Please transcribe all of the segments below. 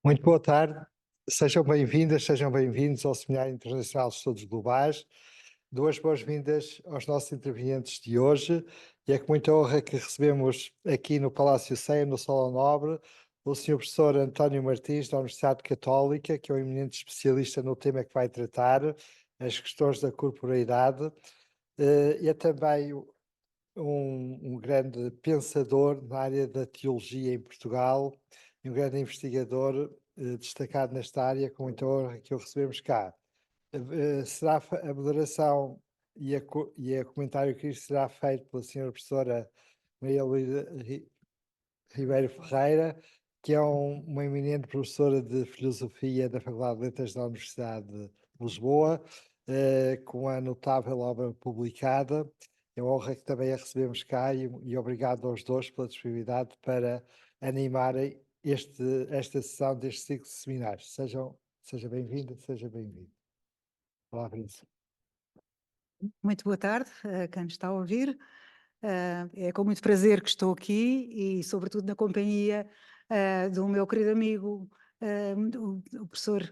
Muito boa tarde, sejam bem-vindas, sejam bem-vindos ao Seminário Internacional de Estudos Globais. Duas boas-vindas aos nossos intervenientes de hoje, e é com muita honra que recebemos aqui no Palácio Ceia, no Salão Nobre, o Sr. Professor António Martins, da Universidade Católica, que é um eminente especialista no tema que vai tratar, as questões da corporeidade, e é também um grande pensador na área da teologia em Portugal e um grande investigador destacado nesta área, com muita honra que o recebemos cá. Será a moderação e a comentário que isto será feito pela senhora professora Maria Luísa Ribeiro Ferreira, que é uma eminente professora de Filosofia da Faculdade de Letras da Universidade de Lisboa, com uma notável obra publicada. É uma honra que também a recebemos cá e obrigado aos dois pela disponibilidade para animarem esta sessão deste ciclo de seminários. Seja bem-vinda, seja bem-vindo. Olá, Príncipe. Muito boa tarde a quem nos está a ouvir. É com muito prazer que estou aqui e, sobretudo, na companhia do meu querido amigo, o professor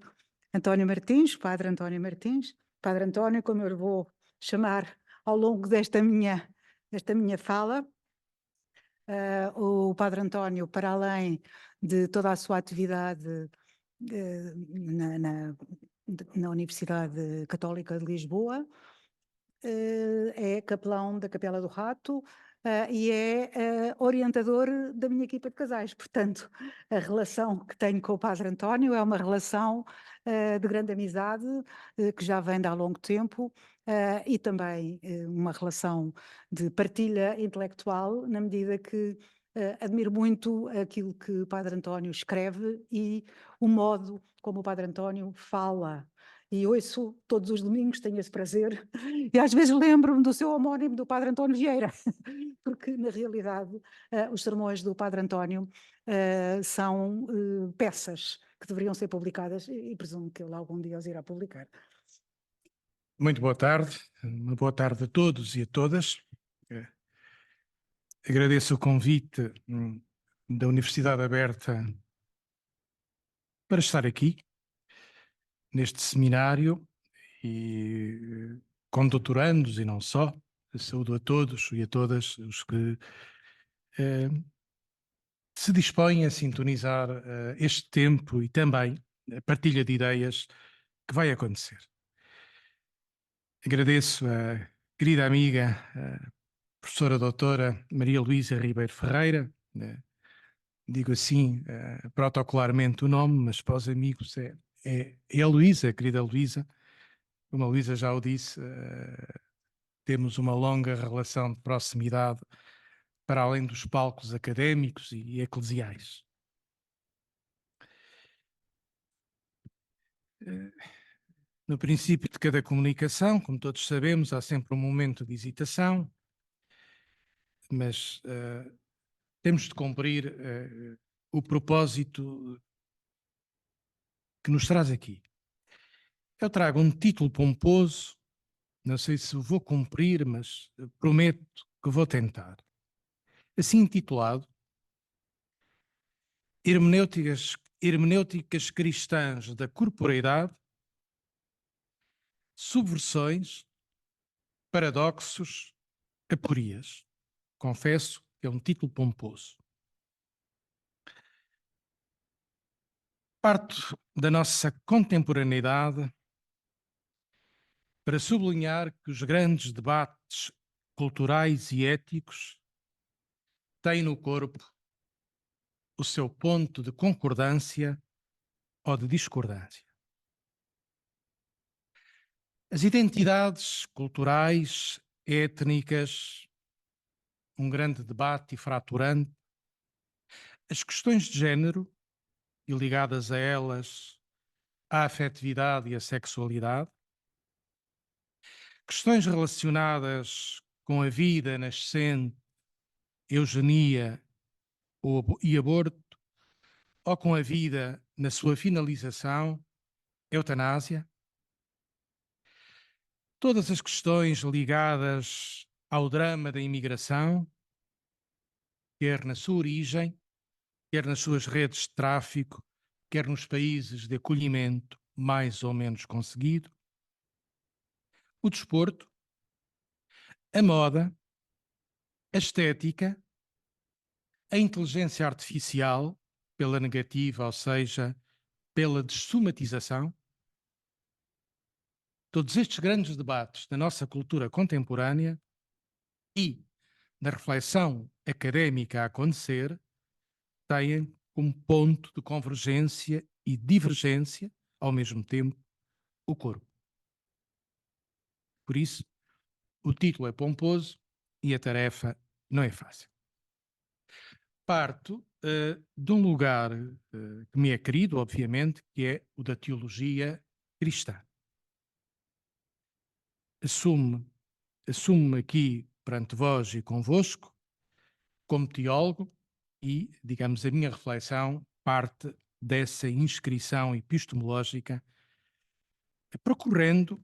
António Martins, Padre António Martins. Padre António, como eu lhe vou chamar ao longo desta minha fala. O Padre António, para além de toda a sua atividade na Universidade Católica de Lisboa, é capelão da Capela do Rato e é orientador da minha equipa de casais. Portanto, a relação que tenho com o Padre António é uma relação de grande amizade que já vem de há longo tempo e também uma relação de partilha intelectual, na medida que admiro muito aquilo que o Padre António escreve e o modo como o Padre António fala. E ouço todos os domingos, tenho esse prazer, e às vezes lembro-me do seu homónimo, do Padre António Vieira, porque na realidade os sermões do Padre António são peças que deveriam ser publicadas e presumo que ele algum dia os irá publicar. Muito boa tarde, uma boa tarde a todos e a todas. Agradeço o convite da Universidade Aberta para estar aqui neste seminário e com doutorandos e não só. Saúdo a todos e a todas os que se dispõem a sintonizar este tempo e também a partilha de ideias que vai acontecer. Agradeço a querida amiga, a professora doutora Maria Luísa Ribeiro Ferreira, digo assim protocolarmente o nome, mas para os amigos é a Luísa, a querida Luísa. Como a Luísa já o disse, temos uma longa relação de proximidade para além dos palcos académicos e eclesiais. No princípio de cada comunicação, como todos sabemos, há sempre um momento de hesitação, mas temos de cumprir o propósito que nos traz aqui. Eu trago um título pomposo, não sei se vou cumprir, mas prometo que vou tentar. Assim intitulado, Hermenêuticas Cristãs da Corporeidade, Subversões, Paradoxos, Aporias. Confesso que é um título pomposo. Parto da nossa contemporaneidade para sublinhar que os grandes debates culturais e éticos têm no corpo o seu ponto de concordância ou de discordância. As identidades culturais, étnicas, um grande debate e fraturante, as questões de género e ligadas a elas a afetividade e a sexualidade, questões relacionadas com a vida nascente, eugenia e aborto, ou com a vida na sua finalização, eutanásia. Todas as questões ligadas ao drama da imigração, quer na sua origem, quer nas suas redes de tráfico, quer nos países de acolhimento mais ou menos conseguido, o desporto, a moda, a estética, a inteligência artificial, pela negativa, ou seja, pela dessomatização. Todos estes grandes debates da nossa cultura contemporânea e da reflexão académica a acontecer têm como ponto de convergência e divergência, ao mesmo tempo, o corpo. Por isso, o título é pomposo e a tarefa não é fácil. Parto de um lugar que me é querido, obviamente, que é o da teologia cristã. Assumo-me aqui perante vós e convosco como teólogo e, digamos, a minha reflexão parte dessa inscrição epistemológica, percorrendo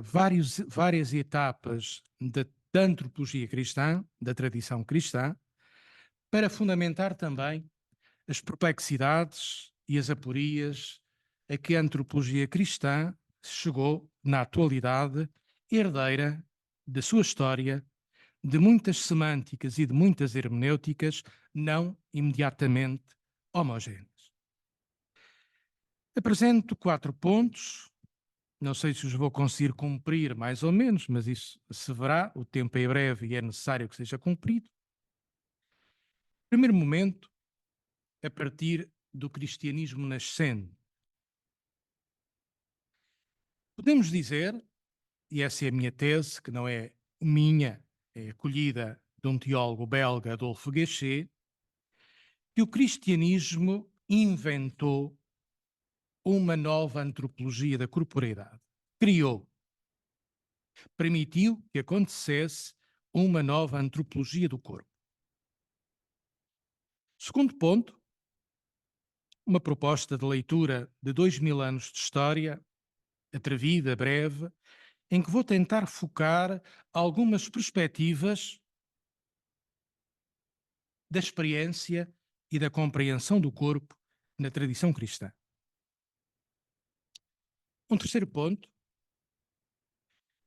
várias etapas da antropologia cristã, da tradição cristã, para fundamentar também as perplexidades e as aporias a que a antropologia cristã chegou na atualidade, herdeira da sua história, de muitas semânticas e de muitas hermenêuticas não imediatamente homogéneas. Apresento 4 pontos, não sei se os vou conseguir cumprir mais ou menos, mas isso se verá, o tempo é breve e é necessário que seja cumprido. Primeiro momento, a partir do cristianismo nascente. Podemos dizer, e essa é a minha tese, que não é minha, é acolhida de um teólogo belga, Adolphe Guéchet, que o cristianismo inventou uma nova antropologia da corporeidade. Permitiu que acontecesse uma nova antropologia do corpo. Segundo ponto, uma proposta de leitura de 2000 anos de história, atrevida, breve, em que vou tentar focar algumas perspectivas da experiência e da compreensão do corpo na tradição cristã. Um terceiro ponto,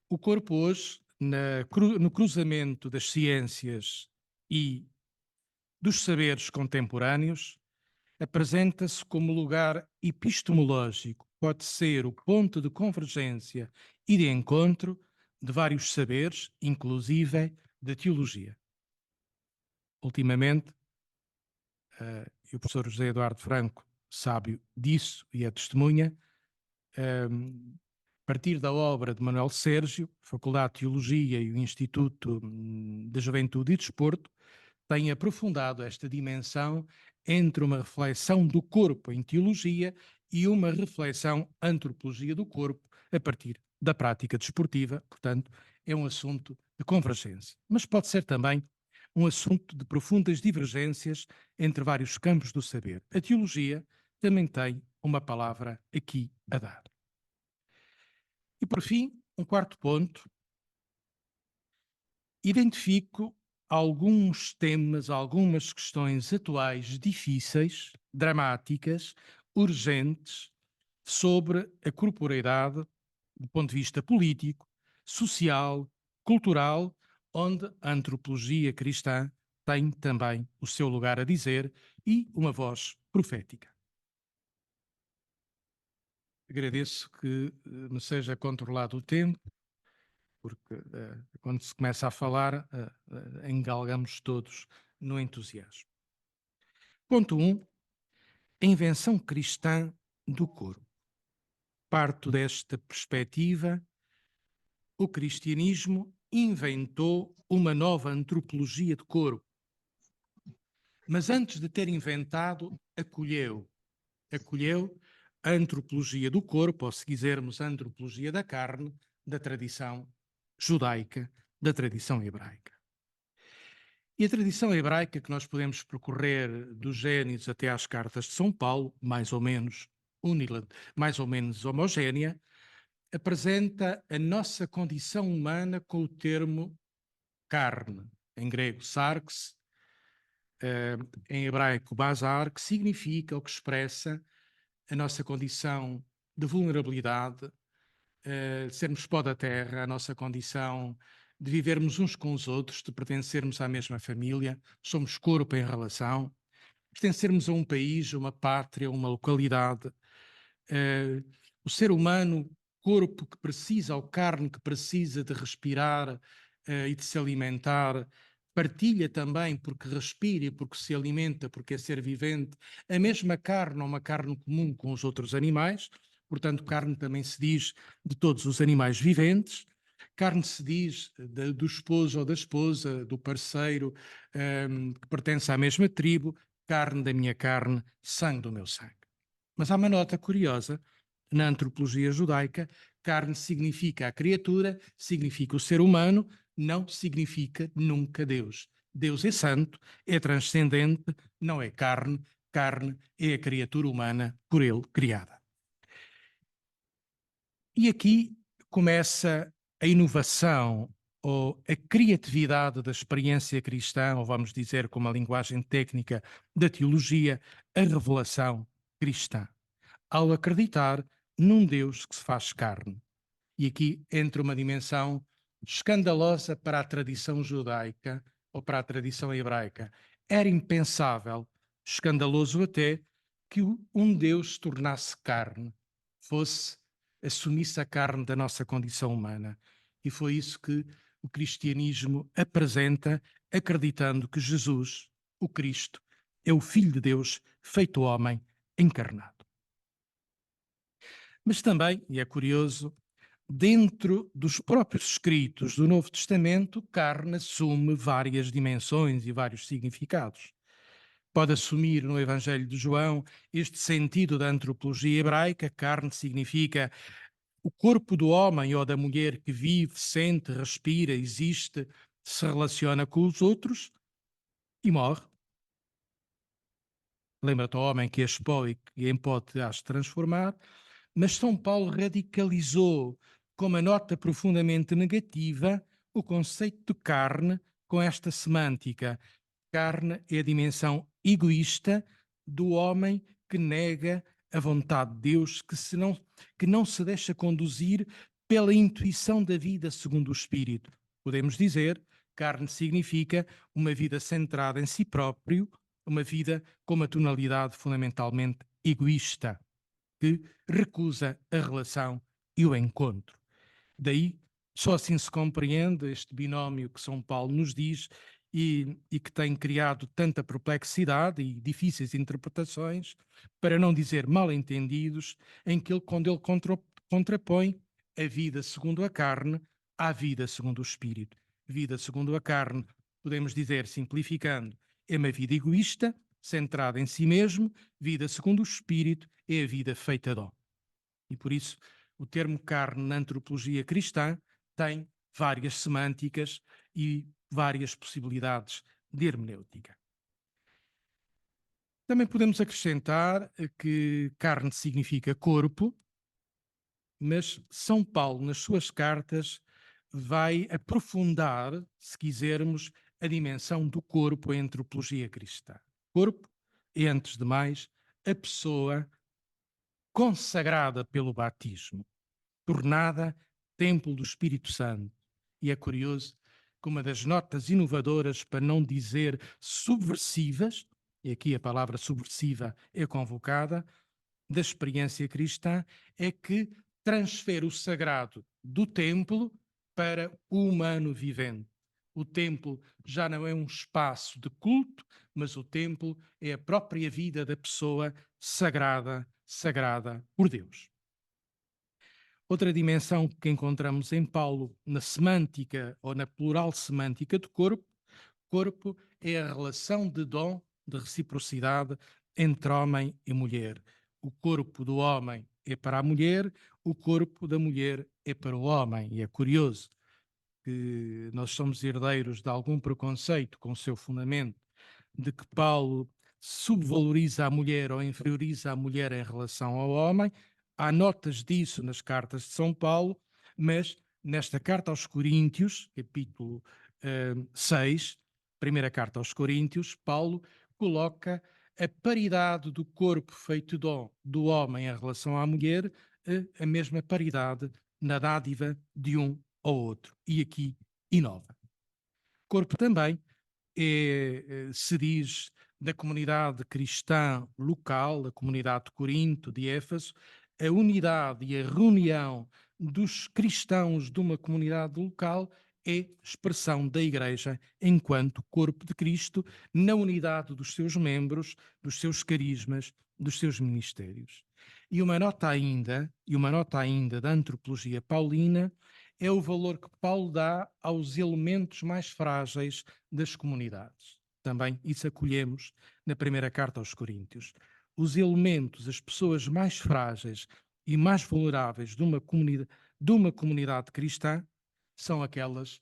o corpo hoje, no cruzamento das ciências e dos saberes contemporâneos, apresenta-se como lugar epistemológico, pode ser o ponto de convergência e de encontro de vários saberes, inclusive da teologia. Ultimamente, e o professor José Eduardo Franco, sábio disso e é testemunha, a partir da obra de Manuel Sérgio, Faculdade de Teologia e o Instituto da Juventude e Desporto, tem aprofundado esta dimensão entre uma reflexão do corpo em teologia e uma reflexão antropologia do corpo a partir da prática desportiva. Portanto, é um assunto de convergência. Mas pode ser também um assunto de profundas divergências entre vários campos do saber. A teologia também tem uma palavra aqui a dar. E, por fim, um quarto ponto. Identifico alguns temas, algumas questões atuais difíceis, dramáticas, urgentes, sobre a corporeidade do ponto de vista político, social, cultural, onde a antropologia cristã tem também o seu lugar a dizer e uma voz profética. Agradeço que me seja controlado o tempo, porque quando se começa a falar, engalgamos todos no entusiasmo. Ponto 1. A invenção cristã do corpo. Parto desta perspectiva, o cristianismo inventou uma nova antropologia de corpo. Mas antes de ter inventado, acolheu a antropologia do corpo, ou se quisermos, a antropologia da carne, da tradição judaica, da tradição hebraica. E a tradição hebraica que nós podemos percorrer do Gênesis até às cartas de São Paulo, mais ou menos homogénea, apresenta a nossa condição humana com o termo carne, em grego sarx, em hebraico bazar, que significa ou que expressa a nossa condição de vulnerabilidade, de sermos pó da terra, a nossa condição de vivermos uns com os outros, de pertencermos à mesma família, somos corpo em relação, pertencermos a um país, a uma pátria, a uma localidade. O ser humano, corpo que precisa, ou carne que precisa de respirar e de se alimentar, partilha também porque respira e porque se alimenta, porque é ser vivente, a mesma carne ou uma carne comum com os outros animais. Portanto, carne também se diz de todos os animais viventes. Carne se diz do esposo ou da esposa, do parceiro que pertence à mesma tribo. Carne da minha carne, sangue do meu sangue. Mas há uma nota curiosa, na antropologia judaica, carne significa a criatura, significa o ser humano, não significa nunca Deus. Deus é santo, é transcendente, não é carne, carne é a criatura humana por ele criada. E aqui começa a inovação ou a criatividade da experiência cristã, ou vamos dizer com uma linguagem técnica da teologia, a revelação cristã, ao acreditar num Deus que se faz carne. E aqui entra uma dimensão escandalosa para a tradição judaica ou para a tradição hebraica. Era impensável, escandaloso até, que um Deus se tornasse carne, assumisse a carne da nossa condição humana. E foi isso que o cristianismo apresenta, acreditando que Jesus, o Cristo, é o Filho de Deus feito homem, encarnado. Mas também, e é curioso, dentro dos próprios escritos do Novo Testamento, carne assume várias dimensões e vários significados. Pode assumir no Evangelho de João este sentido da antropologia hebraica. Carne significa o corpo do homem ou da mulher que vive, sente, respira, existe, se relaciona com os outros e morre. Lembra-te ao homem que és pó e que em pó te has de transformar. Mas São Paulo radicalizou com uma nota profundamente negativa o conceito de carne com esta semântica. Carne é a dimensão egoísta do homem que nega a vontade de Deus, que não se deixa conduzir pela intuição da vida segundo o Espírito. Podemos dizer, carne significa uma vida centrada em si próprio, uma vida com uma tonalidade fundamentalmente egoísta, que recusa a relação e o encontro. Daí, só assim se compreende este binómio que São Paulo nos diz e que tem criado tanta perplexidade e difíceis interpretações, para não dizer mal-entendidos, quando ele contrapõe a vida segundo a carne à vida segundo o Espírito. Vida segundo a carne, podemos dizer, simplificando, é uma vida egoísta, centrada em si mesmo. Vida segundo o Espírito é a vida feita de dom. E por isso o termo carne na antropologia cristã tem várias semânticas e várias possibilidades de hermenêutica. Também podemos acrescentar que carne significa corpo, mas São Paulo, nas suas cartas, vai aprofundar, se quisermos, a dimensão do corpo em antropologia cristã. Corpo é, antes de mais, a pessoa consagrada pelo batismo, tornada templo do Espírito Santo. E é curioso que uma das notas inovadoras, para não dizer subversivas, e aqui a palavra subversiva é convocada, da experiência cristã, é que transfere o sagrado do templo para o humano vivente. O templo já não é um espaço de culto, mas o templo é a própria vida da pessoa sagrada por Deus. Outra dimensão que encontramos em Paulo na semântica ou na plural semântica do corpo é a relação de dom, de reciprocidade entre homem e mulher. O corpo do homem é para a mulher, o corpo da mulher é para o homem. E é curioso que nós somos herdeiros de algum preconceito com o seu fundamento de que Paulo subvaloriza a mulher ou inferioriza a mulher em relação ao homem. Há notas disso nas cartas de São Paulo, mas nesta carta aos Coríntios, capítulo 6, primeira carta aos Coríntios, Paulo coloca a paridade do corpo feito do homem em relação à mulher, a mesma paridade na dádiva de um ao outro. E aqui inova. Corpo também se diz da comunidade cristã local, a comunidade de Corinto, de Éfeso, a unidade e a reunião dos cristãos de uma comunidade local é expressão da Igreja enquanto corpo de Cristo, na unidade dos seus membros, dos seus carismas, dos seus ministérios. E uma nota ainda da antropologia paulina é o valor que Paulo dá aos elementos mais frágeis das comunidades. Também isso acolhemos na primeira carta aos Coríntios. Os elementos, as pessoas mais frágeis e mais vulneráveis de uma comunidade cristã são aquelas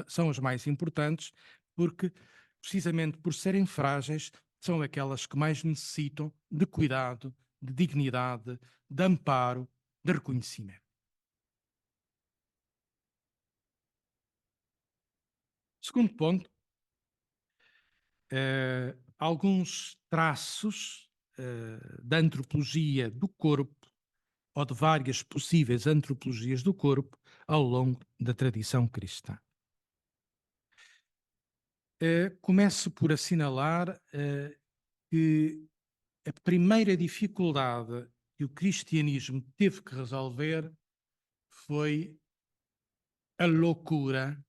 são as mais importantes, porque, precisamente por serem frágeis, são aquelas que mais necessitam de cuidado, de dignidade, de amparo, de reconhecimento. Segundo ponto, alguns traços da antropologia do corpo ou de várias possíveis antropologias do corpo ao longo da tradição cristã. Começo por assinalar que a primeira dificuldade que o cristianismo teve que resolver foi a loucura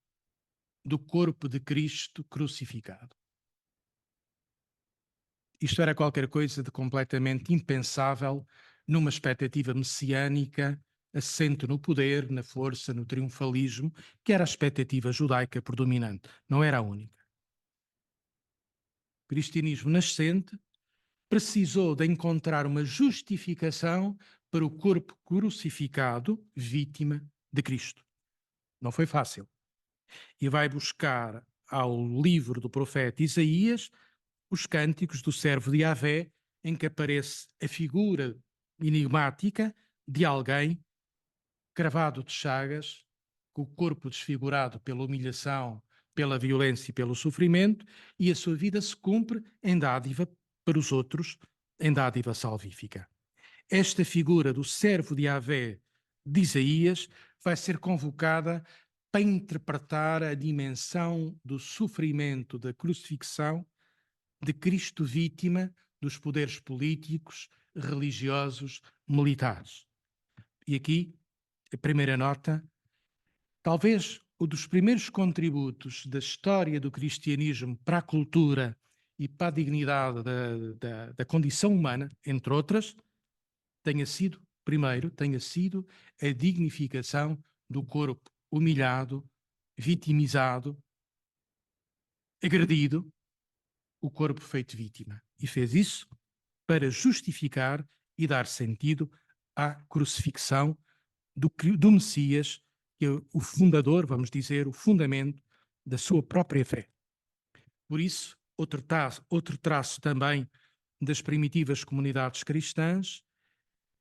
do corpo de Cristo crucificado. Isto era qualquer coisa de completamente impensável numa expectativa messiânica, assente no poder, na força, no triunfalismo, que era a expectativa judaica predominante, não era a única. O cristianismo nascente precisou de encontrar uma justificação para o corpo crucificado, vítima de Cristo. Não foi fácil. E vai buscar ao livro do profeta Isaías os cânticos do servo de Yahvé, em que aparece a figura enigmática de alguém cravado de chagas, com o corpo desfigurado pela humilhação, pela violência e pelo sofrimento, e a sua vida se cumpre em dádiva para os outros, em dádiva salvífica. Esta figura do servo de Yahvé de Isaías vai ser convocada para interpretar a dimensão do sofrimento da crucifixão de Cristo vítima dos poderes políticos, religiosos, militares. E aqui, a primeira nota, talvez um dos primeiros contributos da história do cristianismo para a cultura e para a dignidade da condição humana, entre outras, tenha sido a dignificação do corpo humilhado, vitimizado, agredido, o corpo feito vítima. E fez isso para justificar e dar sentido à crucifixão do Messias, que é o fundador, vamos dizer, o fundamento da sua própria fé. Por isso, outro traço também das primitivas comunidades cristãs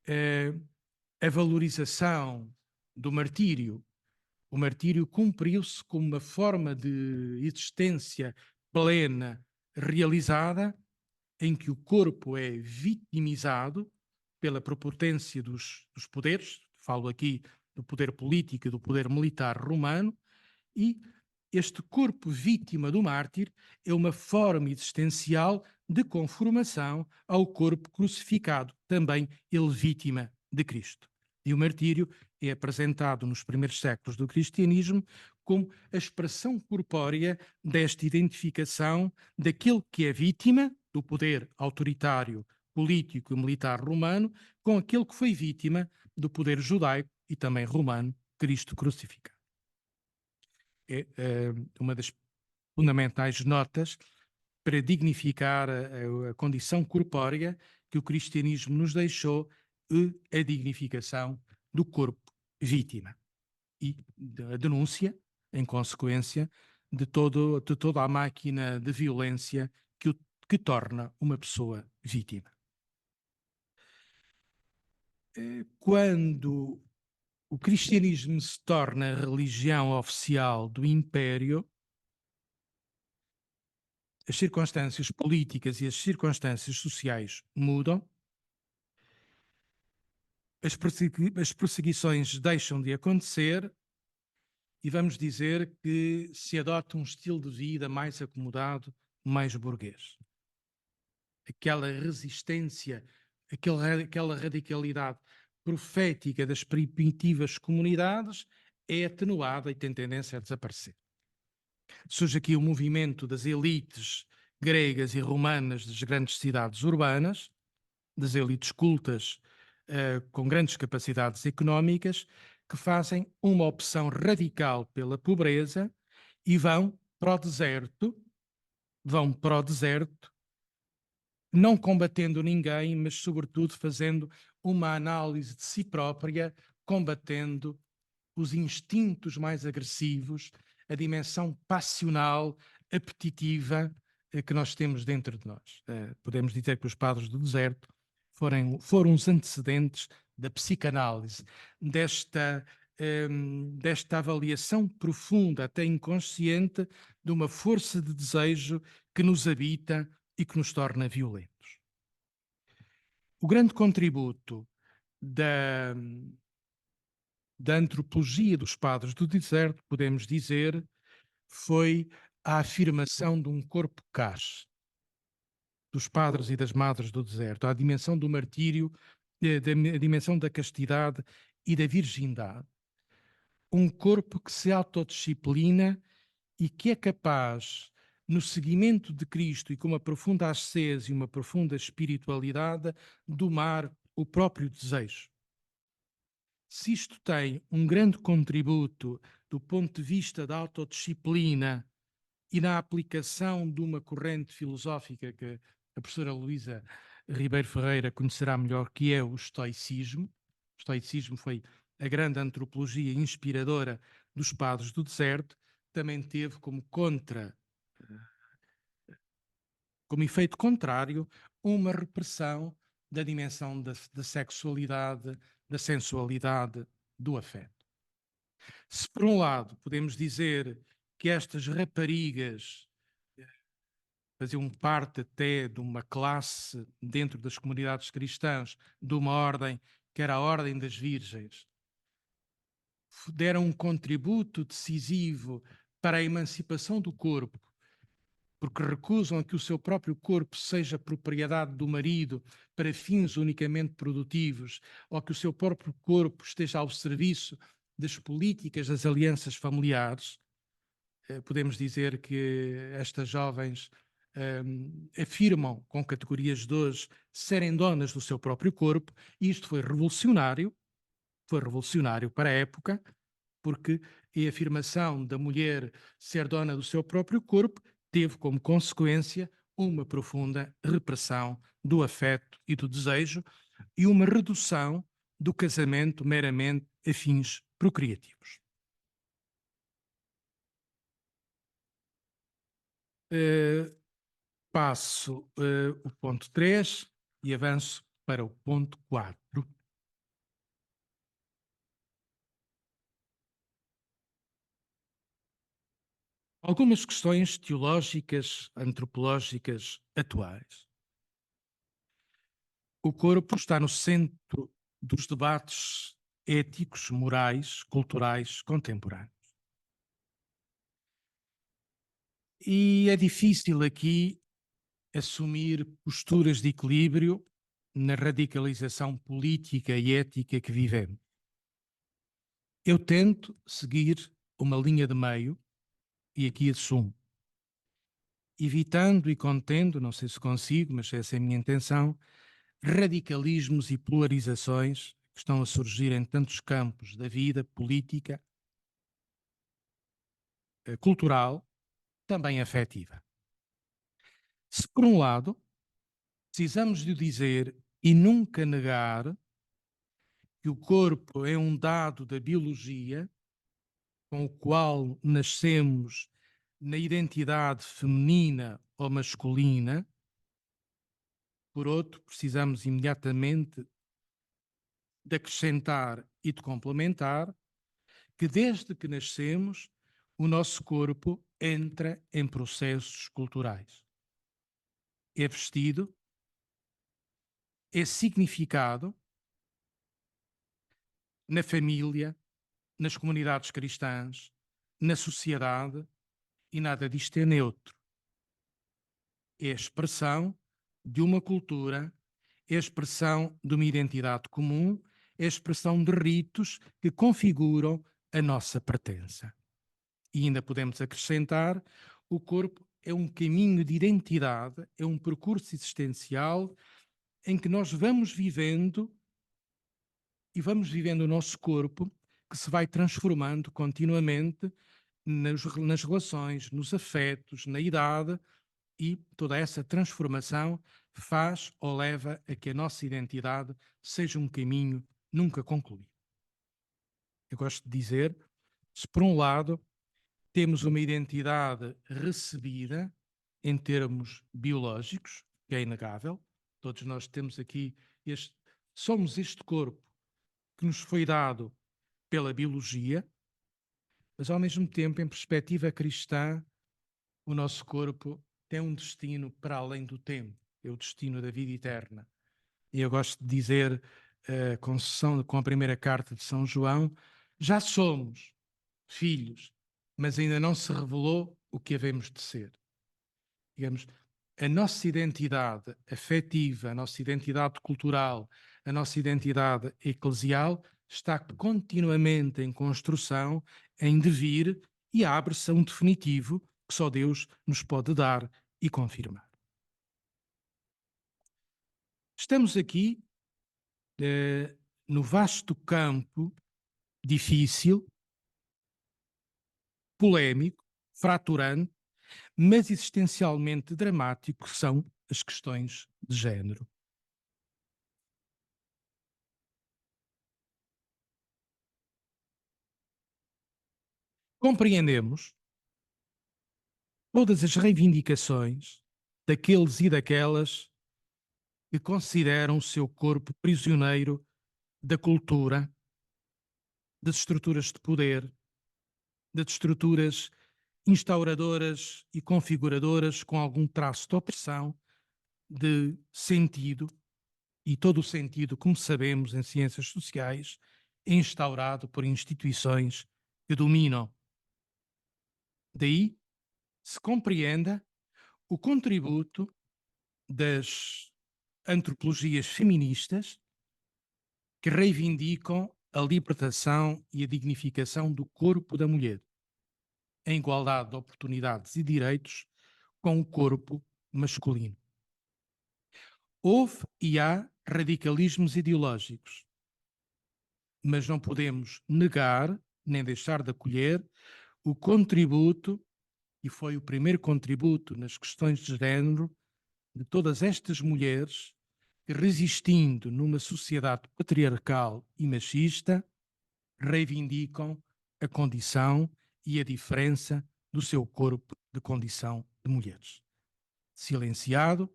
é a valorização do martírio. O martírio cumpriu-se como uma forma de existência plena, realizada, em que o corpo é vitimizado pela prepotência dos poderes, falo aqui do poder político e do poder militar romano, e este corpo vítima do mártir é uma forma existencial de conformação ao corpo crucificado, também ele vítima de Cristo. E o martírio é apresentado nos primeiros séculos do cristianismo como a expressão corpórea desta identificação daquele que é vítima do poder autoritário, político e militar romano com aquele que foi vítima do poder judaico e também romano, Cristo crucificado. É uma das fundamentais notas para dignificar a condição corpórea que o cristianismo nos deixou, a dignificação do corpo vítima e a denúncia, em consequência, de toda a máquina de violência que torna uma pessoa vítima. Quando o cristianismo se torna a religião oficial do Império, as circunstâncias políticas e as circunstâncias sociais mudam, as perseguições deixam de acontecer e vamos dizer que se adota um estilo de vida mais acomodado, mais burguês. Aquela resistência, aquela radicalidade profética das primitivas comunidades é atenuada e tem tendência a desaparecer. Surge aqui o movimento das elites gregas e romanas das grandes cidades urbanas, das elites cultas com grandes capacidades económicas, que fazem uma opção radical pela pobreza e vão para o deserto, não combatendo ninguém, mas sobretudo fazendo uma análise de si própria, combatendo os instintos mais agressivos, a dimensão passional, apetitiva que nós temos dentro de nós. Podemos dizer que os padres do deserto foram os antecedentes da psicanálise, desta avaliação profunda, até inconsciente, de uma força de desejo que nos habita e que nos torna violentos. O grande contributo da antropologia dos padres do deserto, podemos dizer, foi a afirmação de um corpo cás dos padres e das madres do deserto, a dimensão do martírio, a dimensão da castidade e da virgindade. Um corpo que se autodisciplina e que é capaz, no seguimento de Cristo e com uma profunda ascese e uma profunda espiritualidade, domar o próprio desejo. Se isto tem um grande contributo do ponto de vista da autodisciplina e na aplicação de uma corrente filosófica que a professora Luísa Ribeiro Ferreira conhecerá melhor, que é o estoicismo. O estoicismo foi a grande antropologia inspiradora dos padres do deserto, também teve como efeito contrário, uma repressão da dimensão da sexualidade, da sensualidade, do afeto. Se por um lado podemos dizer que estas raparigas faziam parte até de uma classe dentro das comunidades cristãs, de uma ordem que era a Ordem das Virgens, deram um contributo decisivo para a emancipação do corpo, porque recusam que o seu próprio corpo seja propriedade do marido para fins unicamente produtivos, ou que o seu próprio corpo esteja ao serviço das políticas das alianças familiares. Podemos dizer que estas jovens afirmam com categorias de hoje serem donas do seu próprio corpo, e isto foi revolucionário para a época, porque a afirmação da mulher ser dona do seu próprio corpo teve como consequência uma profunda repressão do afeto e do desejo e uma redução do casamento meramente a fins procriativos. Passo o ponto 3 e avanço para o ponto 4. Algumas questões teológicas, antropológicas atuais. O corpo está no centro dos debates éticos, morais, culturais, contemporâneos. E é difícil aqui assumir posturas de equilíbrio na radicalização política e ética que vivemos. Eu tento seguir uma linha de meio, e aqui assumo, evitando e contendo, não sei se consigo, mas essa é a minha intenção, radicalismos e polarizações que estão a surgir em tantos campos da vida política, cultural, também afetiva. Se por um lado precisamos de dizer e nunca negar que o corpo é um dado da biologia com o qual nascemos na identidade feminina ou masculina, por outro, precisamos imediatamente de acrescentar e de complementar que desde que nascemos o nosso corpo entra em processos culturais. é vestido, é significado na família, nas comunidades cristãs, na sociedade, e nada disto é neutro. É a expressão de uma cultura, é a expressão de uma identidade comum, é a expressão de ritos que configuram a nossa pertença. E ainda podemos acrescentar, o corpo é um caminho de identidade, é um percurso existencial em que nós vamos vivendo o nosso corpo, que se vai transformando continuamente nas relações, nos afetos, na idade, e toda essa transformação faz ou leva a que a nossa identidade seja um caminho nunca concluído. Eu gosto de dizer, se por um lado temos uma identidade recebida em termos biológicos, que é inegável, todos nós temos aqui somos este corpo que nos foi dado pela biologia, mas ao mesmo tempo, em perspectiva cristã, o nosso corpo tem um destino para além do tempo, é o destino da vida eterna. E eu gosto de dizer, com a primeira carta de São João, já somos filhos, mas ainda não se revelou o que havemos de ser. Digamos, a nossa identidade afetiva, a nossa identidade cultural, a nossa identidade eclesial está continuamente em construção, em devir, e abre-se a um definitivo que só Deus nos pode dar e confirmar. Estamos aqui no vasto campo difícil, polémico, fraturante, mas existencialmente dramático, que são as questões de género. Compreendemos todas as reivindicações daqueles e daquelas que consideram o seu corpo prisioneiro da cultura, das estruturas de poder, das estruturas instauradoras e configuradoras com algum traço de opressão, de sentido, e todo o sentido, como sabemos em ciências sociais, é instaurado por instituições que dominam. Daí se compreenda o contributo das antropologias feministas que reivindicam a libertação e a dignificação do corpo da mulher, em igualdade de oportunidades e direitos com o corpo masculino. Houve e há radicalismos ideológicos, mas não podemos negar nem deixar de acolher o contributo, e foi o primeiro contributo nas questões de género, de todas estas mulheres que, resistindo numa sociedade patriarcal e machista, reivindicam a condição e a diferença do seu corpo de condição de mulheres. Silenciado,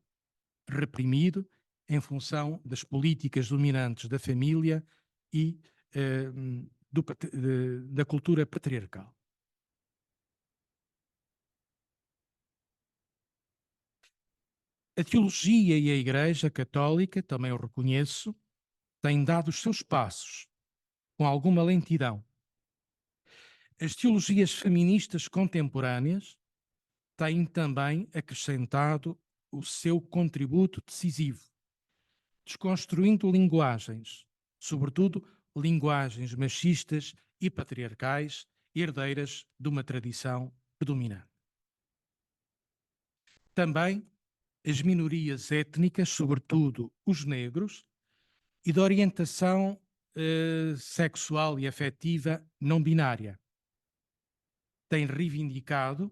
reprimido, em função das políticas dominantes da família e da cultura patriarcal. A teologia e a Igreja Católica, também o reconheço, têm dado os seus passos, com alguma lentidão. As teologias feministas contemporâneas têm também acrescentado o seu contributo decisivo, desconstruindo linguagens, sobretudo linguagens machistas e patriarcais, herdeiras de uma tradição predominante. Também as minorias étnicas, sobretudo os negros, e de orientação sexual e afetiva não binária, têm reivindicado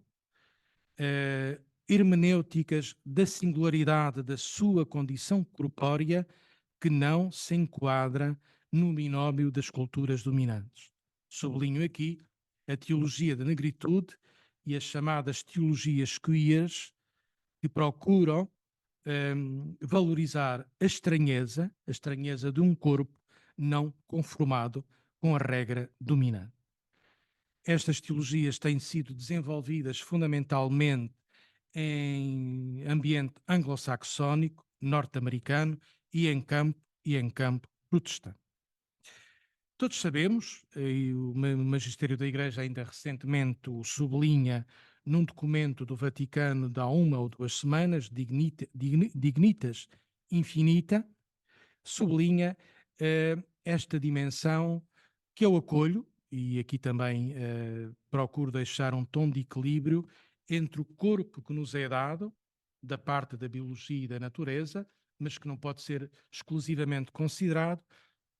hermenêuticas da singularidade da sua condição corpórea que não se enquadra no binómio das culturas dominantes. Sublinho aqui a teologia da negritude e as chamadas teologias queers, que procuram valorizar a estranheza de um corpo não conformado com a regra dominante. Estas teologias têm sido desenvolvidas fundamentalmente em ambiente anglo-saxónico, norte-americano e em campo protestante. Todos sabemos, e o Magistério da Igreja ainda recentemente o sublinha num documento do Vaticano de há 1 ou 2 semanas, Dignitas Infinita, sublinha esta dimensão que eu acolho, e aqui também procuro deixar um tom de equilíbrio entre o corpo que nos é dado, da parte da biologia e da natureza, mas que não pode ser exclusivamente considerado,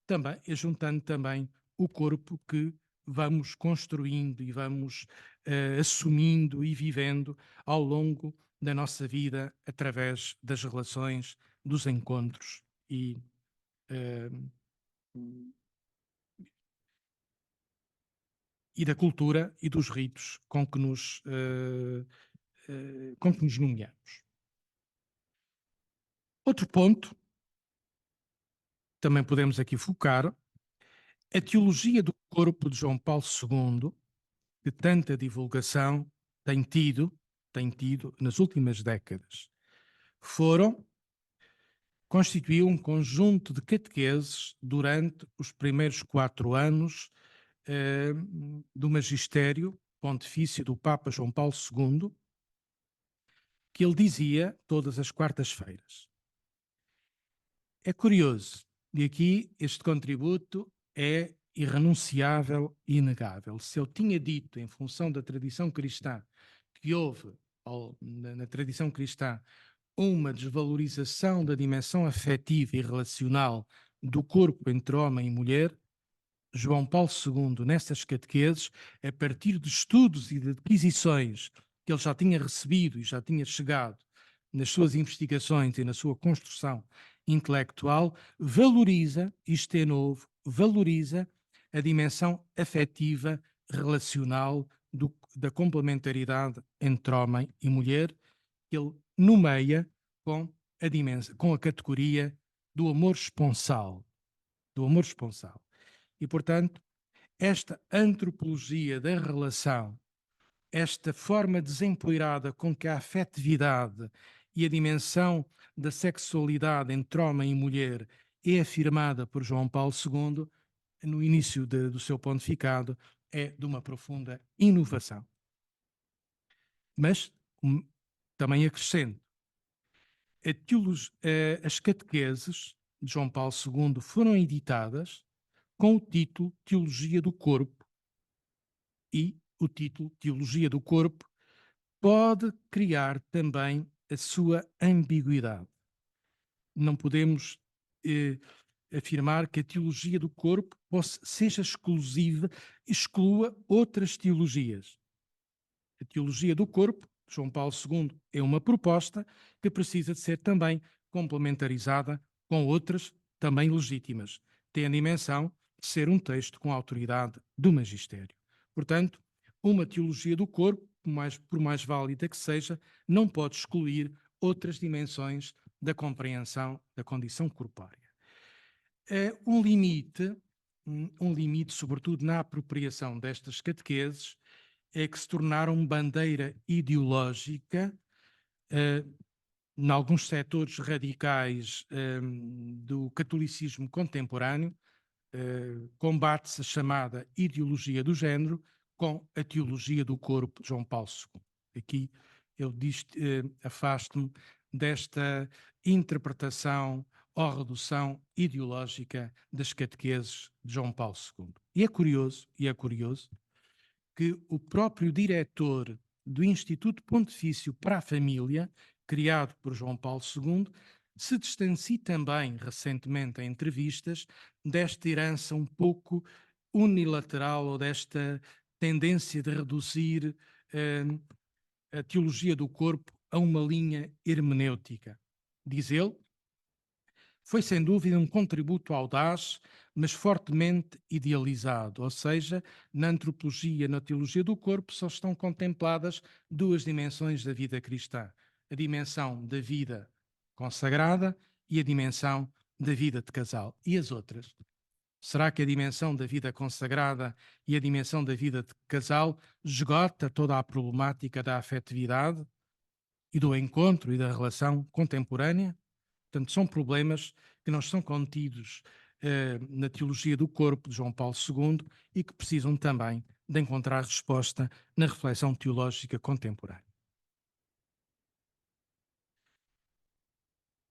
também, juntando também o corpo que vamos construindo e vamos assumindo e vivendo ao longo da nossa vida através das relações, dos encontros e da cultura e dos ritos com que nos nomeamos. Outro ponto, também podemos aqui focar, a teologia do corpo de João Paulo II, que tanta divulgação tem tido nas últimas décadas, constituiu um conjunto de catequeses durante os primeiros 4 anos do magistério pontifício do Papa João Paulo II, que ele dizia todas as quartas-feiras. É curioso, e aqui este contributo é irrenunciável e inegável. Se eu tinha dito, em função da tradição cristã, que houve, na tradição cristã, uma desvalorização da dimensão afetiva e relacional do corpo entre homem e mulher, João Paulo II, nessas catequeses, a partir de estudos e de aquisições que ele já tinha recebido e já tinha chegado nas suas investigações e na sua construção intelectual, valoriza, isto é novo, valoriza a dimensão afetiva, relacional, da complementaridade entre homem e mulher, que ele nomeia com a categoria do amor esponsal. Do amor esponsal. E, portanto, esta antropologia da relação, esta forma desempoeirada com que a afetividade e a dimensão da sexualidade entre homem e mulher é afirmada por João Paulo II, no início do seu pontificado, é de uma profunda inovação. Mas também acrescento, as catequeses de João Paulo II foram editadas com o título Teologia do Corpo, e o título Teologia do Corpo pode criar também a sua ambiguidade. Não podemos afirmar que a teologia do corpo seja exclusiva, exclua outras teologias. A teologia do corpo, João Paulo II, é uma proposta que precisa de ser também complementarizada com outras também legítimas. Tem a dimensão de ser um texto com a autoridade do magistério. Portanto, uma teologia do corpo, por mais válida que seja, não pode excluir outras dimensões da compreensão da condição corpórea. É um limite, sobretudo na apropriação destas catequeses, é que se tornaram bandeira ideológica em alguns setores radicais do catolicismo contemporâneo. Combate-se a chamada ideologia do género com a teologia do corpo de João Paulo II. Aqui eu afasto-me desta interpretação ou redução ideológica das catequeses de João Paulo II. E é curioso que o próprio diretor do Instituto Pontifício para a Família, criado por João Paulo II, se distancie também, recentemente, em entrevistas, desta herança um pouco unilateral ou desta tendência de reduzir a teologia do corpo a uma linha hermenêutica. Diz ele, foi sem dúvida um contributo audaz, mas fortemente idealizado, ou seja, na antropologia, na teologia do corpo, só estão contempladas 2 dimensões da vida cristã: a dimensão da vida consagrada e a dimensão da vida de casal. E as outras? Será que a dimensão da vida consagrada e a dimensão da vida de casal esgota toda a problemática da afetividade? e do encontro e da relação contemporânea. Portanto, são problemas que não estão contidos na teologia do corpo de João Paulo II e que precisam também de encontrar resposta na reflexão teológica contemporânea.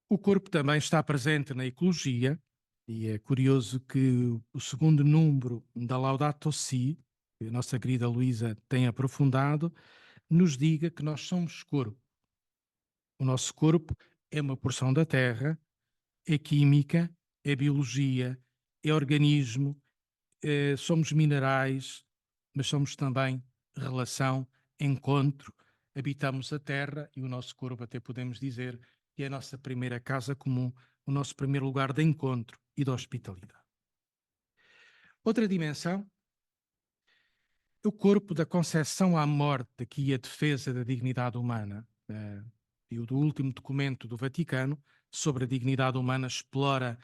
O corpo também está presente na ecologia, e é curioso que o segundo número da Laudato Si, que a nossa querida Luísa tem aprofundado, nos diga que nós somos corpo. O nosso corpo é uma porção da terra, é química, é biologia, é organismo, somos minerais, mas somos também relação, encontro, habitamos a terra e o nosso corpo, até podemos dizer, que é a nossa primeira casa comum, o nosso primeiro lugar de encontro e de hospitalidade. Outra dimensão, o corpo da concepção à morte, aqui a defesa da dignidade humana. E o do último documento do Vaticano sobre a dignidade humana explora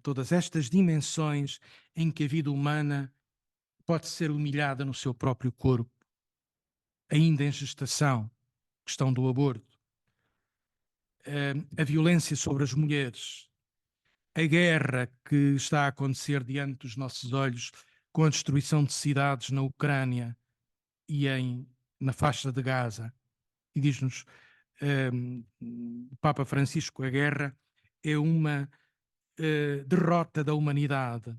todas estas dimensões em que a vida humana pode ser humilhada no seu próprio corpo, ainda em gestação, questão do aborto, a violência sobre as mulheres, a guerra que está a acontecer diante dos nossos olhos com a destruição de cidades na Ucrânia e na faixa de Gaza. E diz-nos o Papa Francisco, a guerra é uma derrota da humanidade.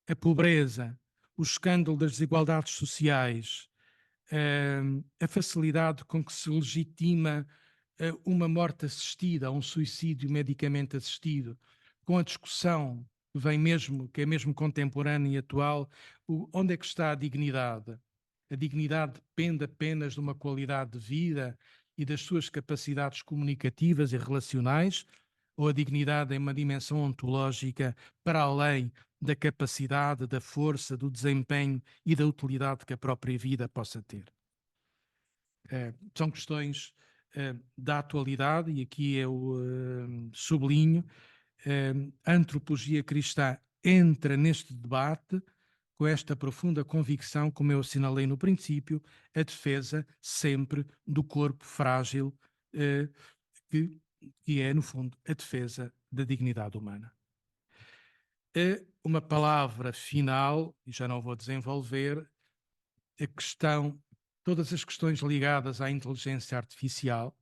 A pobreza, o escândalo das desigualdades sociais, a facilidade com que se legitima uma morte assistida, um suicídio medicamente assistido, com a discussão que é mesmo contemporânea e atual, onde é que está a dignidade? A dignidade depende apenas de uma qualidade de vida e das suas capacidades comunicativas e relacionais, ou a dignidade é uma dimensão ontológica para além da capacidade, da força, do desempenho e da utilidade que a própria vida possa ter? São questões da atualidade, e aqui eu sublinho, a antropologia cristã entra neste debate com esta profunda convicção, como eu assinalei no princípio, a defesa sempre do corpo frágil, que é, no fundo, a defesa da dignidade humana. Uma palavra final, e já não vou desenvolver, todas as questões ligadas à inteligência artificial,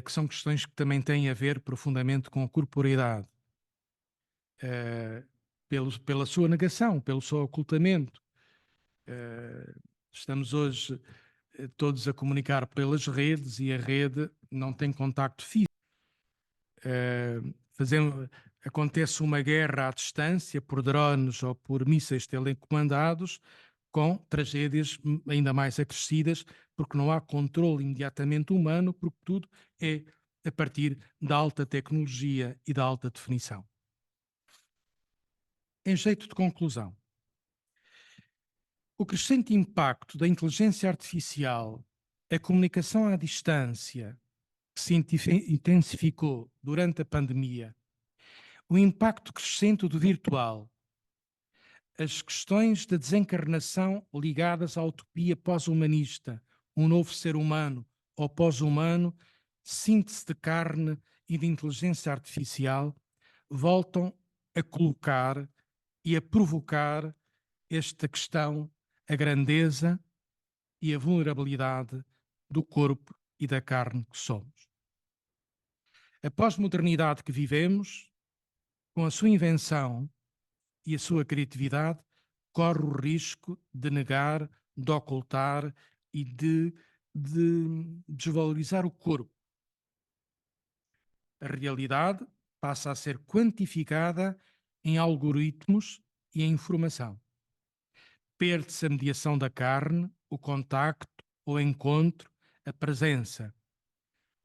que são questões que também têm a ver profundamente com a corporeidade, pela sua negação, pelo seu ocultamento. Estamos hoje todos a comunicar pelas redes e a rede não tem contacto físico. Acontece uma guerra à distância por drones ou por mísseis telecomandados, com tragédias ainda mais acrescidas, porque não há controle imediatamente humano, porque tudo é a partir da alta tecnologia e da alta definição. Em jeito de conclusão, o crescente impacto da inteligência artificial, a comunicação à distância, que se intensificou durante a pandemia, o impacto crescente do virtual, as questões da desencarnação ligadas à utopia pós-humanista, um novo ser humano ou pós-humano, síntese de carne e de inteligência artificial, voltam a colocar e a provocar esta questão, a grandeza e a vulnerabilidade do corpo e da carne que somos. A pós-modernidade que vivemos, com a sua invenção e a sua criatividade, corre o risco de negar, de ocultar e de desvalorizar o corpo. A realidade passa a ser quantificada em algoritmos e em informação. Perde-se a mediação da carne, o contacto, o encontro, a presença.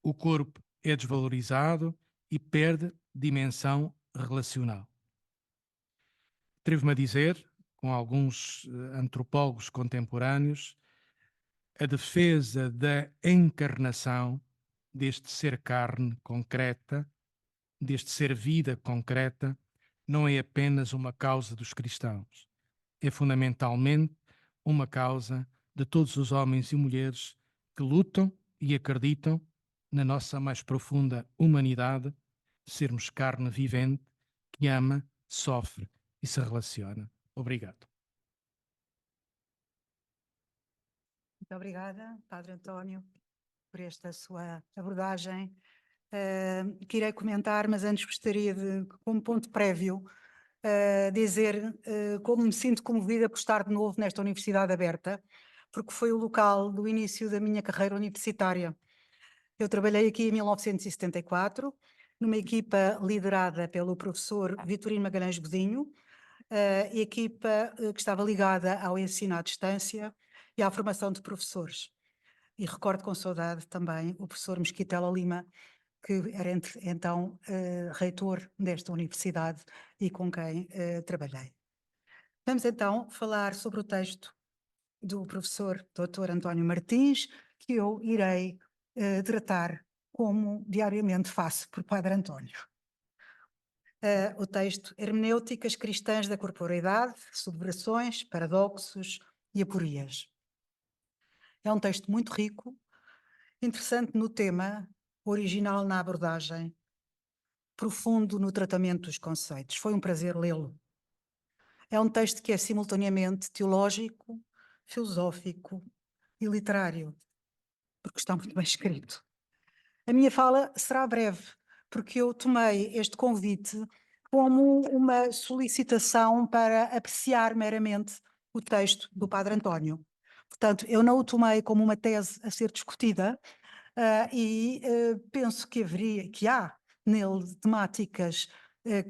O corpo é desvalorizado e perde dimensão relacional. Atrevo-me a dizer, com alguns antropólogos contemporâneos, a defesa da encarnação deste ser carne concreta, deste ser vida concreta, não é apenas uma causa dos cristãos. É fundamentalmente uma causa de todos os homens e mulheres que lutam e acreditam na nossa mais profunda humanidade, sermos carne vivente que ama, sofre e se relaciona. Obrigado. Muito obrigada, Padre António, por esta sua abordagem, que irei comentar, mas antes gostaria de, como ponto prévio, dizer como me sinto comovida por estar de novo nesta Universidade Aberta, porque foi o local do início da minha carreira universitária. Eu trabalhei aqui em 1974, numa equipa liderada pelo professor Vitorino Magalhães Godinho, equipa que estava ligada ao ensino à distância e à formação de professores. E recordo com saudade também o professor Mesquitela Lima, que era então reitor desta universidade e com quem trabalhei. Vamos então falar sobre o texto do professor Dr. António Martins, que eu irei tratar como diariamente faço por Padre António. O texto Hermenêuticas Cristãs da Corporeidade, Subversões, Paradoxos e Aporias. É um texto muito rico, interessante no tema, original na abordagem, profundo no tratamento dos conceitos. Foi um prazer lê-lo. É um texto que é simultaneamente teológico, filosófico e literário, porque está muito bem escrito. A minha fala será breve, porque eu tomei este convite como uma solicitação para apreciar meramente o texto do Padre António. Portanto, eu não o tomei como uma tese a ser discutida, penso que há nele temáticas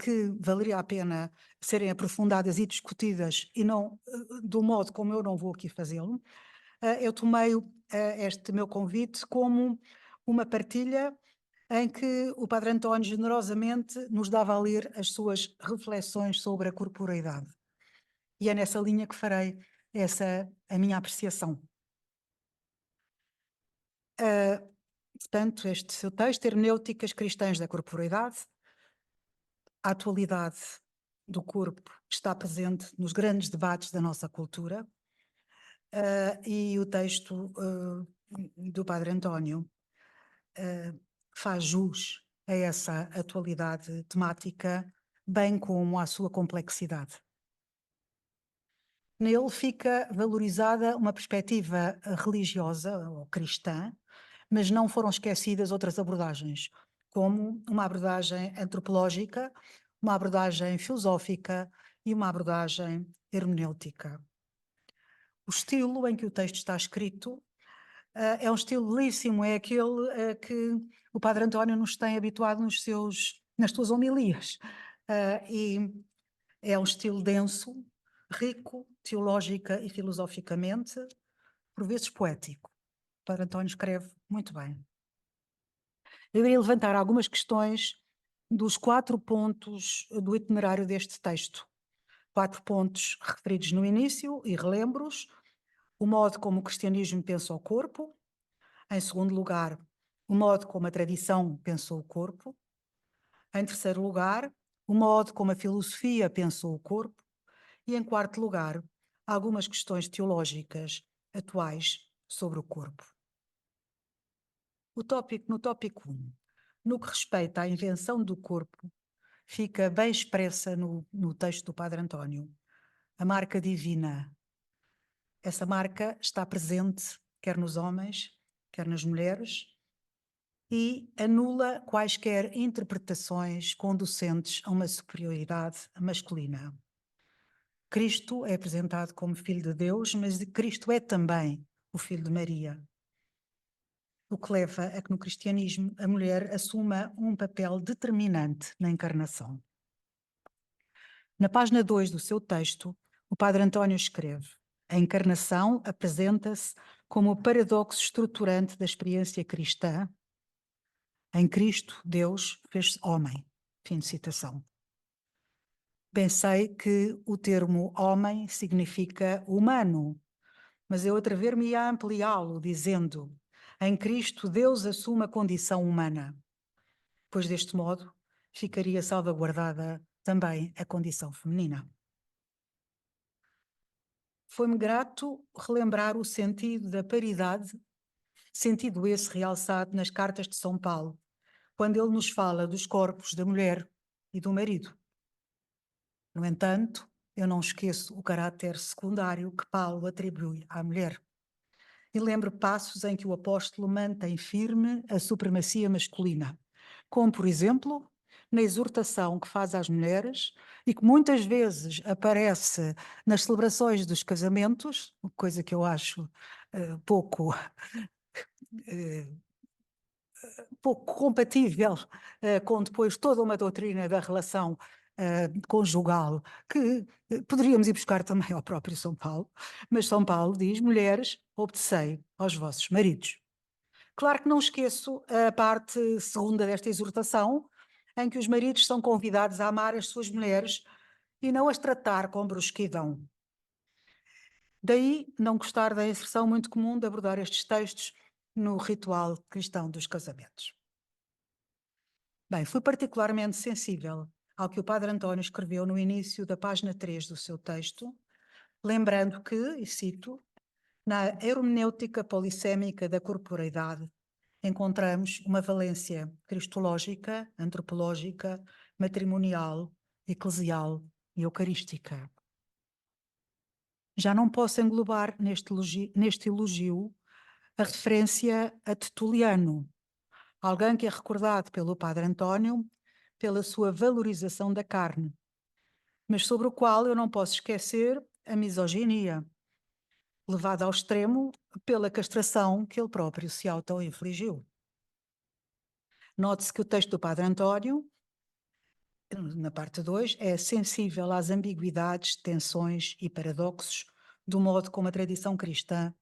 que valeria a pena serem aprofundadas e discutidas, e não do modo como eu não vou aqui fazê-lo. Eu tomei este meu convite como uma partilha em que o Padre António generosamente nos dava a ler as suas reflexões sobre a corporeidade. E é nessa linha que farei a minha apreciação. Portanto, este seu texto, Hermenêuticas Cristãs da Corporeidade, a atualidade do corpo está presente nos grandes debates da nossa cultura, e o texto do Padre António faz jus a essa atualidade temática, bem como à sua complexidade. Nele fica valorizada uma perspectiva religiosa ou cristã, mas não foram esquecidas outras abordagens, como uma abordagem antropológica, uma abordagem filosófica e uma abordagem hermenêutica. O estilo em que o texto está escrito é um estilo belíssimo, é aquele que o Padre António nos tem habituado nas suas homilias. E é um estilo denso, rico, teológica e filosoficamente, por vezes poético. O Padre António escreve muito bem. Eu irei levantar algumas questões dos 4 pontos do itinerário deste texto. 4 pontos referidos no início e relembro-os. O modo como o cristianismo pensa o corpo. Em segundo lugar, o modo como a tradição pensou o corpo. Em terceiro lugar, o modo como a filosofia pensou o corpo. E em quarto lugar, algumas questões teológicas atuais sobre o corpo. No tópico 1, no que respeita à invenção do corpo, fica bem expressa no texto do Padre António a marca divina. Essa marca está presente quer nos homens, quer nas mulheres, e anula quaisquer interpretações conducentes a uma superioridade masculina. Cristo é apresentado como Filho de Deus, mas Cristo é também o Filho de Maria. O que leva a que no cristianismo a mulher assuma um papel determinante na encarnação. Na página 2 do seu texto, o Padre António escreve: a encarnação apresenta-se como o paradoxo estruturante da experiência cristã. Em Cristo, Deus fez-se homem. Fim de citação. Bem sei que o termo homem significa humano, mas eu atrever-me a ampliá-lo dizendo: em Cristo Deus assume a condição humana, pois deste modo ficaria salvaguardada também a condição feminina. Foi-me grato relembrar o sentido da paridade sentido esse realçado nas cartas de São Paulo, quando ele nos fala dos corpos da mulher e do marido. No entanto, eu não esqueço o caráter secundário que Paulo atribui à mulher. E lembro passos em que o apóstolo mantém firme a supremacia masculina, como, por exemplo, na exortação que faz às mulheres e que muitas vezes aparece nas celebrações dos casamentos, coisa que eu acho pouco compatível com depois toda uma doutrina da relação conjugal, que poderíamos ir buscar também ao próprio São Paulo, mas São Paulo diz: mulheres, obedecei aos vossos maridos. Claro que não esqueço a parte segunda desta exortação, em que os maridos são convidados a amar as suas mulheres e não as tratar com brusquidão. Daí não gostar da inserção muito comum de abordar estes textos no ritual cristão dos casamentos. Bem, fui particularmente sensível ao que o Padre António escreveu no início da página 3 do seu texto, lembrando que, e cito, na hermenêutica polissémica da corporeidade encontramos uma valência cristológica, antropológica, matrimonial, eclesial e eucarística. Já não posso englobar neste elogio a referência a Tertuliano, alguém que é recordado pelo Padre António pela sua valorização da carne, mas sobre o qual eu não posso esquecer a misoginia, levada ao extremo pela castração que ele próprio se auto-infligiu. Note-se que o texto do Padre António, na parte 2, é sensível às ambiguidades, tensões e paradoxos do modo como a tradição cristã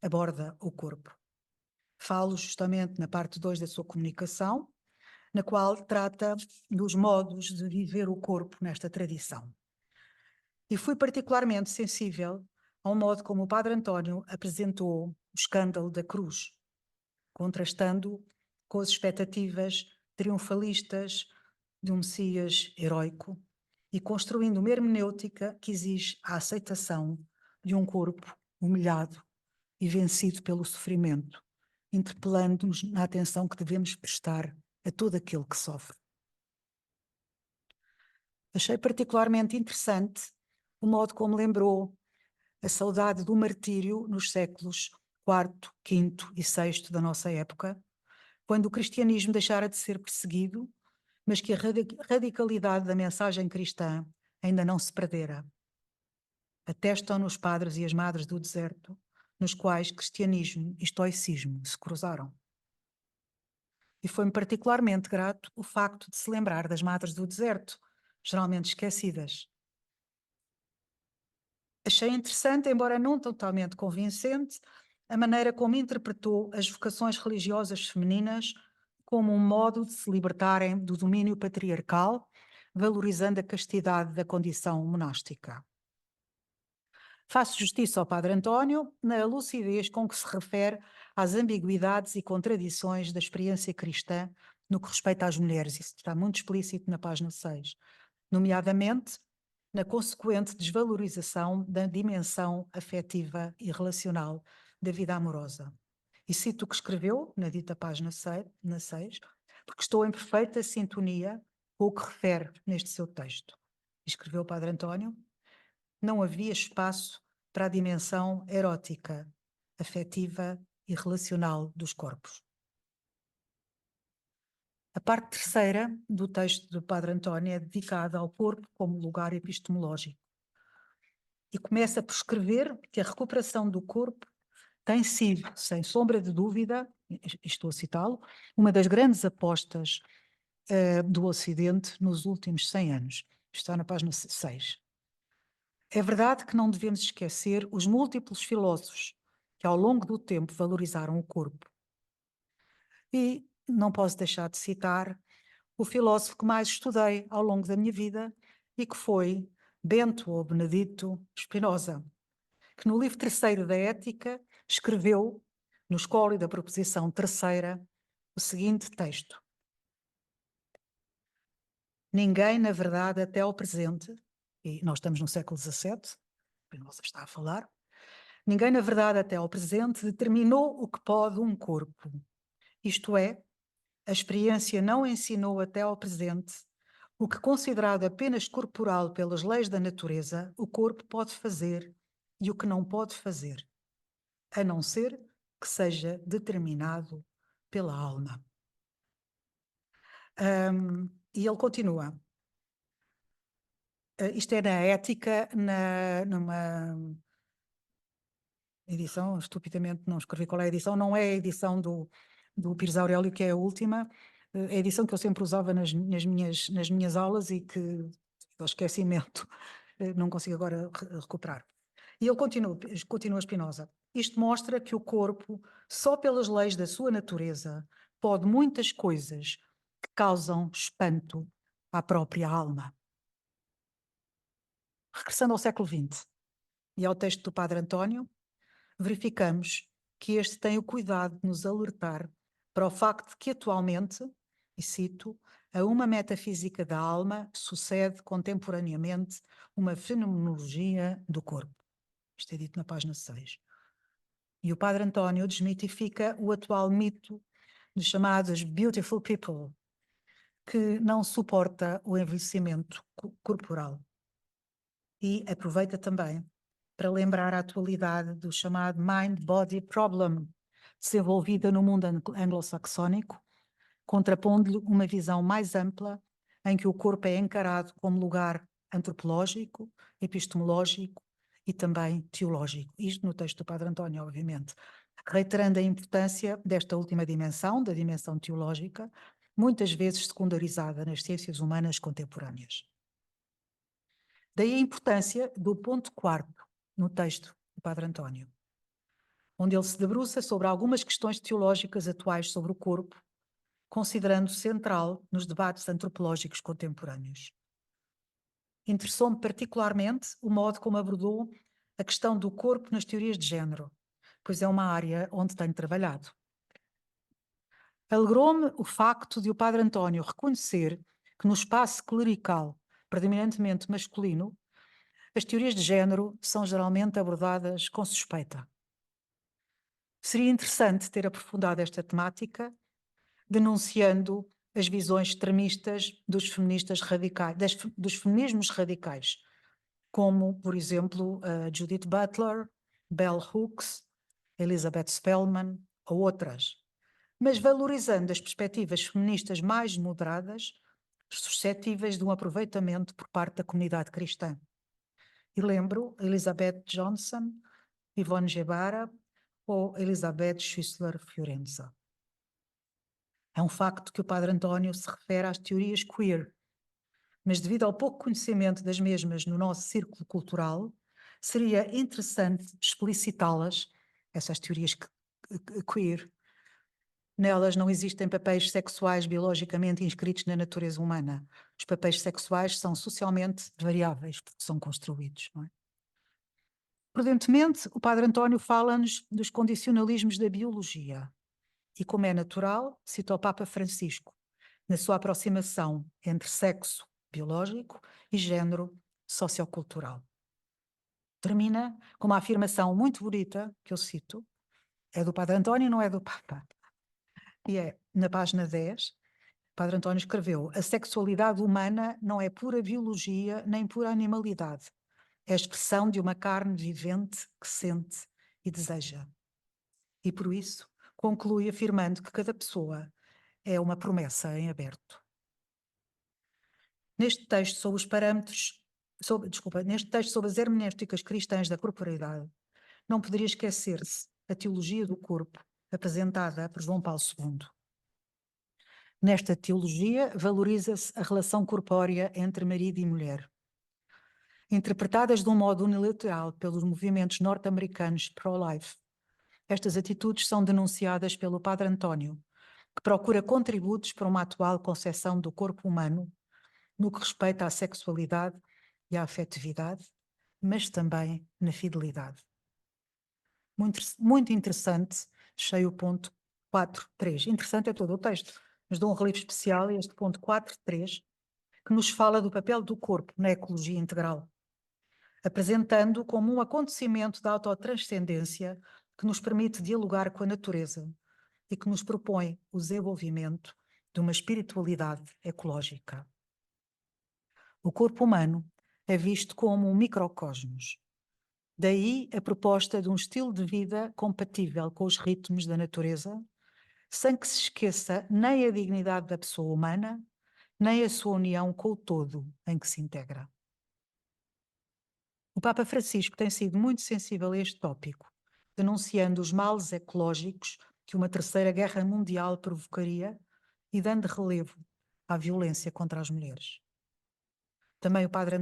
aborda o corpo. Falo justamente na parte 2 da sua comunicação, na qual trata dos modos de viver o corpo nesta tradição. E fui particularmente sensível ao modo como o Padre António apresentou o escândalo da cruz, contrastando com as expectativas triunfalistas de um Messias heroico e construindo uma hermenêutica que exige a aceitação de um corpo humilhado e vencido pelo sofrimento, interpelando-nos na atenção que devemos prestar a todo aquele que sofre. Achei particularmente interessante o modo como lembrou a saudade do martírio nos séculos IV, V e VI da nossa época, quando o cristianismo deixara de ser perseguido, mas que a radicalidade da mensagem cristã ainda não se perdera. Atestam-nos os padres e as madres do deserto, nos quais cristianismo e estoicismo se cruzaram. E foi-me particularmente grato o facto de se lembrar das madres do deserto, geralmente esquecidas. Achei interessante, embora não totalmente convincente, a maneira como interpretou as vocações religiosas femininas como um modo de se libertarem do domínio patriarcal, valorizando a castidade da condição monástica. Faço justiça ao Padre António na lucidez com que se refere às ambiguidades e contradições da experiência cristã no que respeita às mulheres. Isso está muito explícito na página 6, nomeadamente na consequente desvalorização da dimensão afetiva e relacional da vida amorosa. E cito o que escreveu na dita página 6, porque estou em perfeita sintonia com o que refere neste seu texto. Escreveu o Padre António: não havia espaço para a dimensão erótica, afetiva e relacional dos corpos. A parte terceira do texto do Padre António é dedicada ao corpo como lugar epistemológico. E começa por escrever que a recuperação do corpo tem sido, sem sombra de dúvida, estou a citá-lo, uma das grandes apostas do Ocidente nos últimos 100 anos. Está na página 6. É verdade que não devemos esquecer os múltiplos filósofos que ao longo do tempo valorizaram o corpo. E não posso deixar de citar o filósofo que mais estudei ao longo da minha vida e que foi Bento ou Benedito Spinoza, que no livro terceiro da Ética escreveu, no escólio da proposição terceira, o seguinte texto: ninguém, na verdade, até ao presente, e nós estamos no século XVII, Spinoza está a falar, Ninguém, na verdade, até ao presente, determinou o que pode um corpo. Isto é, a experiência não ensinou até ao presente o que, considerado apenas corporal pelas leis da natureza, o corpo pode fazer e o que não pode fazer, a não ser que seja determinado pela alma. E ele continua. Isto é na Ética, numa edição, estupidamente não escrevi qual é a edição, não é a edição do Pires Aurélio, que é a última, é a edição que eu sempre usava nas minhas aulas e que, pelo esquecimento, não consigo agora recuperar. E ele continua Spinoza. Isto mostra que o corpo, só pelas leis da sua natureza, pode muitas coisas que causam espanto à própria alma. Regressando ao século XX e ao texto do Padre António, verificamos que este tem o cuidado de nos alertar para o facto de que atualmente, e cito, a uma metafísica da alma sucede contemporaneamente uma fenomenologia do corpo. Isto é dito na página 6. E o Padre António desmitifica o atual mito dos chamados beautiful people, que não suporta o envelhecimento corporal. E aproveita também para lembrar a atualidade do chamado mind-body problem, desenvolvida no mundo anglo-saxónico, contrapondo-lhe uma visão mais ampla em que o corpo é encarado como lugar antropológico, epistemológico e também teológico. Isto no texto do Padre António, obviamente, reiterando a importância desta última dimensão, da dimensão teológica, muitas vezes secundarizada nas ciências humanas contemporâneas. Daí a importância do ponto 4º no texto do Padre António, onde ele se debruça sobre algumas questões teológicas atuais sobre o corpo, considerando central nos debates antropológicos contemporâneos. Interessou-me particularmente o modo como abordou a questão do corpo nas teorias de género, pois é uma área onde tenho trabalhado. Alegrou-me o facto de o Padre António reconhecer que no espaço clerical, predominantemente masculino, as teorias de género são geralmente abordadas com suspeita. Seria interessante ter aprofundado esta temática, denunciando as visões extremistas dos feministas radicais, dos feminismos radicais, como, por exemplo, Judith Butler, Bell Hooks, Elizabeth Spellman ou outras, mas valorizando as perspectivas feministas mais moderadas, suscetíveis de um aproveitamento por parte da comunidade cristã. E lembro Elizabeth Johnson, Yvonne Gebara ou Elizabeth Schüssler-Fiorenza. É um facto que o Padre António se refere às teorias queer, mas devido ao pouco conhecimento das mesmas no nosso círculo cultural, seria interessante explicitá-las, essas teorias queer. Nelas não existem papéis sexuais biologicamente inscritos na natureza humana. Os papéis sexuais são socialmente variáveis, porque são construídos, não é? Prudentemente, o Padre António fala-nos dos condicionalismos da biologia e, como é natural, cita o Papa Francisco, na sua aproximação entre sexo biológico e género sociocultural. Termina com uma afirmação muito bonita, que eu cito, é do Padre António, não é do Papa, e é, na página 10, o Padre António escreveu: a sexualidade humana não é pura biologia nem pura animalidade. É a expressão de uma carne vivente que sente e deseja. E por isso conclui afirmando que cada pessoa é uma promessa em aberto. Neste texto sobre os parâmetros, neste texto sobre as hermenêuticas cristãs da corporeidade, não poderia esquecer-se a teologia do corpo apresentada por João Paulo II. Nesta teologia valoriza-se a relação corpórea entre marido e mulher. Interpretadas de um modo unilateral pelos movimentos norte-americanos pro-life, estas atitudes são denunciadas pelo Padre António, que procura contributos para uma atual concepção do corpo humano, no que respeita à sexualidade e à afetividade, mas também na fidelidade. Muito interessante, achei o ponto 4.3. Interessante é todo o texto, mas dou um relevo especial a este ponto 4.3, que nos fala do papel do corpo na ecologia integral. apresentando como um acontecimento da autotranscendência que nos permite dialogar com a natureza e que nos propõe o desenvolvimento de uma espiritualidade ecológica. O corpo humano é visto como um microcosmos. Daí a proposta de um estilo de vida compatível com os ritmos da natureza, sem que se esqueça nem a dignidade da pessoa humana, nem a sua união com o todo em que se integra. O Papa Francisco tem sido muito sensível a este tópico, denunciando os males ecológicos que uma terceira guerra mundial provocaria e dando relevo à violência contra as mulheres. Também ao Padre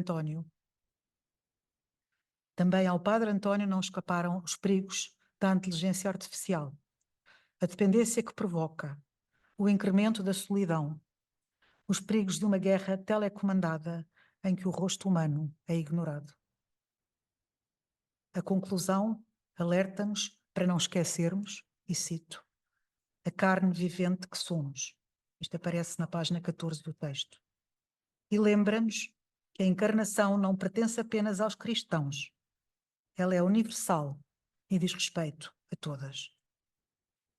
António não escaparam os perigos da inteligência artificial, a dependência que provoca, o incremento da solidão, os perigos de uma guerra telecomandada em que o rosto humano é ignorado. A conclusão alerta-nos para não esquecermos, e cito, a carne vivente que somos. Isto aparece na página 14 do texto. E lembra-nos que a encarnação não pertence apenas aos cristãos. Ela é universal e diz respeito a todas.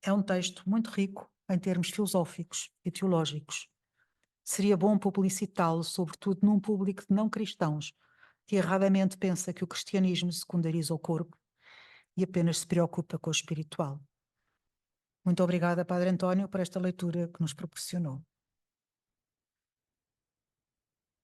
É um texto muito rico em termos filosóficos e teológicos. Seria bom publicitá-lo, sobretudo num público de não cristãos, que erradamente pensa que o cristianismo secundariza o corpo e apenas se preocupa com o espiritual. Muito obrigada, Padre António, por esta leitura que nos proporcionou.